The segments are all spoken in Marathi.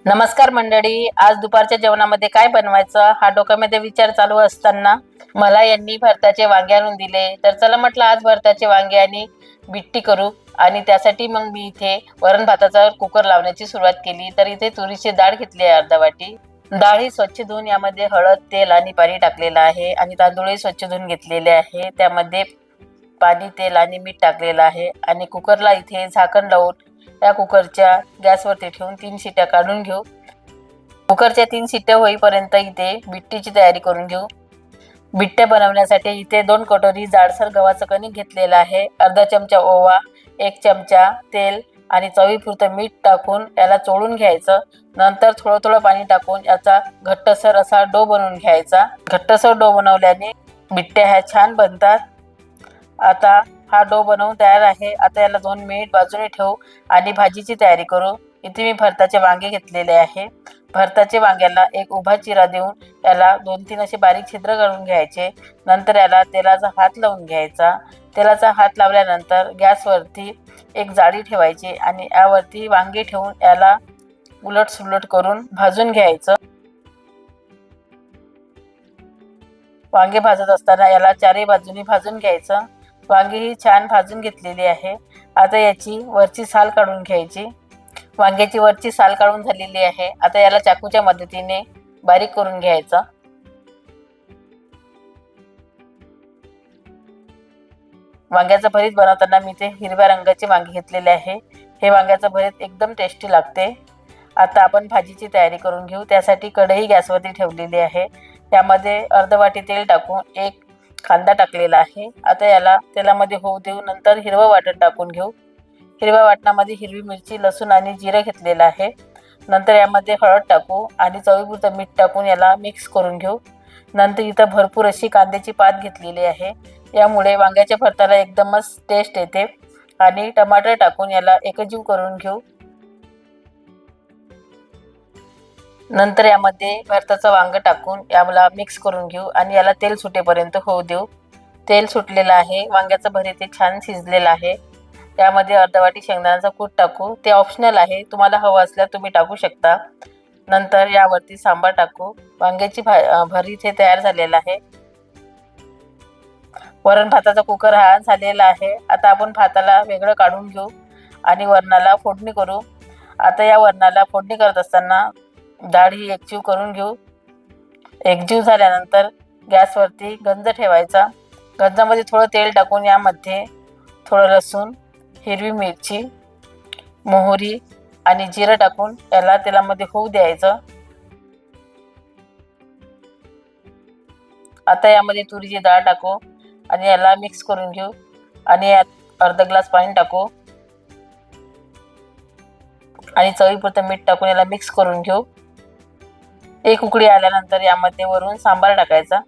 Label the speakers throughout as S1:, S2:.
S1: नमस्कार मंडळी, आज दुपारच्या जेवणामध्ये काय बनवायचं हा डोक्यामध्ये विचार चालू असताना मला यांनी भरताचे वांगे आणून दिले. तर चला म्हटलं आज भरताचे वांगे आणि बिट्टी करू. आणि त्यासाठी मग मी इथे वरण भाताचा कुकर लावण्याची सुरुवात केली. तर इथे तुरीची डाळ घेतली आहे अर्धा वाटी. डाळ ही स्वच्छ धुवून यामध्ये हळद, तेल आणि पाणी टाकलेलं आहे आणि तांदूळही स्वच्छ धुवून घेतलेले आहे. त्यामध्ये पाणी, तेल आणि मीठ टाकलेलं आहे आणि कुकरला इथे झाकण लावून या कुकरच्या गॅसवरती ठेवून 3 शिट्ट्या काढून घेऊ. कुकरच्या 3 शिट्ट्या होईपर्यंत इथे बिट्टीची तयारी करून घेऊ. बिट्ट्या बनवण्यासाठी इथे 2 कटोरी जाडसर गव्हाचं कणिक घेतलेलं आहे. अर्धा चमचा ओवा, 1 चमचा तेल आणि चवीपुरतं मीठ टाकून याला चोळून घ्यायचं. नंतर थोडं थोडं पाणी टाकून याचा घट्टसर असा डो बनवून घ्यायचा. घट्टसर डो बनवल्याने बिट्ट्या ह्या छान बनतात. आता हा डो बनवून तयार आहे. आता याला 2 मिनिट बाजूने ठेवू आणि भाजीची तयारी करू. इथे मी भरताचे वांगे घेतलेले आहे. भरताचे वांग्याला एक उभा चिरा देऊन याला 2-3 असे बारीक छिद्र करून घ्यायचे. नंतर याला तेलाचा हात लावून घ्यायचा. तेलाचा हात लावल्यानंतर गॅसवरती एक जाळी ठेवायची आणि यावरती वांगे ठेवून याला उलट सुलट करून भाजून घ्यायचं. वांगे भाजत असताना याला चारही बाजूनी भाजून घ्यायचं. वांगी ही छान भाजून घेतलेली आहे. आता याची वरची साल काढून घ्यायची. वांग्याची वरची साल काढून झालेली आहे. आता याला चाकूच्या मदतीने बारीक करून घ्यायचं. वांग्याचं भरीत बनवताना मी ते हिरव्या रंगाचे वांगे घेतलेले आहे. हे वांग्याचं भरीत एकदम टेस्टी लागते. आता आपण भाजीची तयारी करून घेऊ. त्यासाठी कढई गॅसवरती ठेवलेली आहे. त्यामध्ये अर्ध वाटी तेल टाकून एक कांदा टाकलेला आहे. आता याला तेलामध्ये होऊ देऊ. नंतर हिरवं वाटण टाकून घेऊ. हिरव्या वाटणामध्ये हिरवी मिरची, लसूण आणि जिरं घेतलेलं आहे. नंतर यामध्ये हळद टाकू आणि चवीपुरतं मीठ टाकून याला मिक्स करून घेऊ. नंतर इथं भरपूर अशी कांद्याची पात घेतलेली आहे. यामुळे वांग्याच्या भरताला एकदमच टेस्ट येते. आणि टमाटर टाकून याला एकजीव करून घेऊ. नंतर यामध्ये भरताचं वांग टाकून याला मिक्स करून घेऊ आणि याला तेल सुटेपर्यंत होऊ देऊ. तेल सुटलेलं आहे. वांग्याचं भरीत छान शिजलेलं आहे. त्यामध्ये अर्धा वाटी शेंगदाण्याचा कूट टाकू. ते ऑप्शनल आहे, तुम्हाला हवं असल्यास तुम्ही टाकू शकता. नंतर यावरती सांबार टाकू. वांग्याची भरीत हे तयार झालेलं आहे. वरण भाताचा कुकर हा झालेला आहे. आता आपण भाताला वेगळं काढून घेऊ आणि वरणाला फोडणी करू. आता या वरणाला फोडणी करत असताना डाळ ही एकजीव करून घेऊ. एकजीव झाल्यानंतर गॅसवरती गंज ठेवायचा. गंजामध्ये थोडं तेल टाकून यामध्ये थोडं लसूण, हिरवी मिरची, मोहरी आणि जिरं टाकून याला तेलामध्ये होऊ द्यायचं. आता यामध्ये तुरीची डाळ टाकू आणि याला मिक्स करून घेऊ आणि यात अर्धा ग्लास पाणी टाकू आणि चवीपुरतं मीठ टाकून याला मिक्स करून घेऊ. एक उकळी आल्यानंतर यामध्ये वरून सांबार टाकायचा.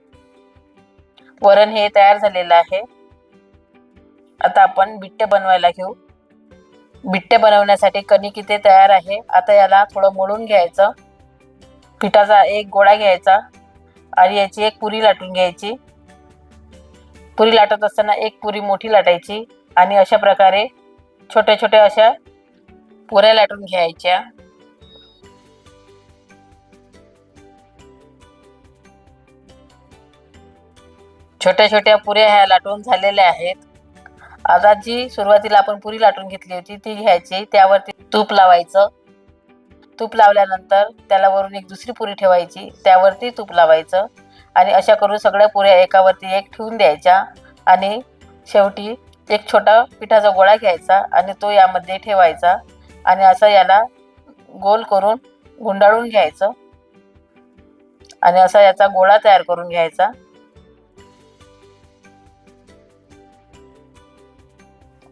S1: वरण हे तयार झालेलं आहे. आता आपण बिट्टे बनवायला घेऊ. बिट्टे बनवण्यासाठी कणिक इथे तयार आहे. आता याला थोडं मळून घ्यायचं. पिठाचा एक गोळा घ्यायचा आणि याची एक पुरी लाटून घ्यायची. पुरी लाटत असताना एक पुरी मोठी लाटायची आणि अशा प्रकारे छोट्या छोट्या अशा पुऱ्या लाटून घ्यायच्या. छोट्या छोट्या पुऱ्या ह्या लाटून झालेल्या आहेत. आता जी सुरुवातीला आपण पुरी लाटून घेतली होती ती घ्यायची. त्यावरती तूप लावायचं. तूप लावल्यानंतर त्याला वरून एक दुसरी पुरी ठेवायची. त्यावरती तूप लावायचं आणि अशा करून सगळ्या पुऱ्या एकावरती एक ठेवून द्यायच्या. आणि शेवटी एक छोटा पिठाचा गोळा घ्यायचा आणि तो यामध्ये ठेवायचा आणि असं याला गोल करून गुंडाळून घ्यायचं आणि असा याचा गोळा तयार करून घ्यायचा.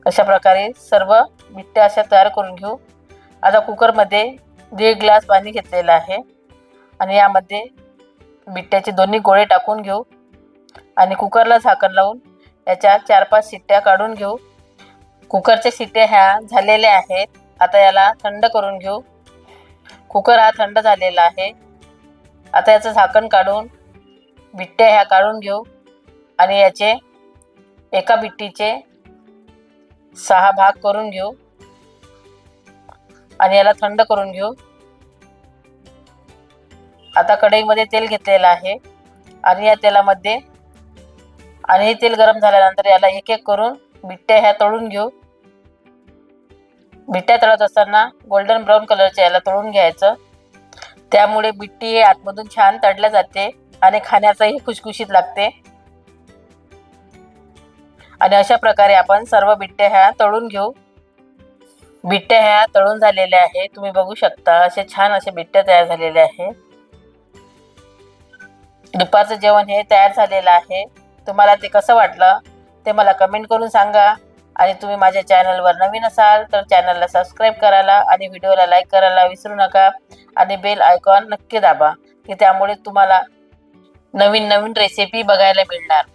S1: अशा प्रकारे सर्व बिट्ट्या अशा तयार करून घेऊ. आता कुकरमध्ये 1.5 ग्लास पाणी घेतलेलं आहे आणि यामध्ये बिट्ट्याचे दोन्ही गोळे टाकून घेऊ आणि कुकरला झाकण लावून याच्या 4-5 शिट्ट्या काढून घेऊ. कुकरच्या शिट्ट्या ह्या झालेल्या आहेत. आता याला थंड करून घेऊ. कुकर हा थंड झालेला आहे. आता याचं झाकण काढून बिट्ट्या ह्या काढून घेऊ आणि याचे एका बिट्टीचे 6 भाग करून घेऊ आणि याला थंड करून घेऊ. आता कढईमध्ये तेल घेतलेलं आहे आणि या तेलामध्ये आणि हे तेल गरम झाल्यानंतर याला एक एक करून बिट्ट्या ह्या तळून घेऊ. बिट्ट्या तळत असताना गोल्डन ब्राऊन कलरच्या याला तळून घ्यायचं. त्यामुळे बिट्टी आतमधून छान तळल्या जाते आणि खाण्याचाही खुशखुशीत लागते. आणि अशा प्रकारे आपण सर्व बिट्ट्या ह्या तळून घेऊ. बिट्ट्या ह्या तळून झालेल्या आहे. तुम्ही बघू शकता असे छान असे बिट्ट्या तयार झालेले आहे. दुपारचं जेवण हे तयार झालेलं आहे. तुम्हाला ते कसं वाटलं ते मला कमेंट करून सांगा. आणि तुम्ही माझ्या चॅनलवर नवीन असाल तर चॅनलला सबस्क्राईब करायला आणि व्हिडिओला लाईक करायला विसरू नका. आणि बेल आयकॉन नक्की दाबा की त्यामुळे तुम्हाला नवीन नवीन रेसिपी बघायला मिळणार.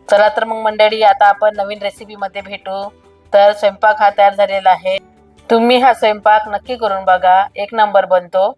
S1: चला तर मग मंडळी, आता आपण नवीन रेसिपीमध्ये भेटू. तर स्वयंपाक हा तयार झालेला आहे. तुम्ही हा स्वयंपाक नक्की करून बघा. एक नंबर बनतो.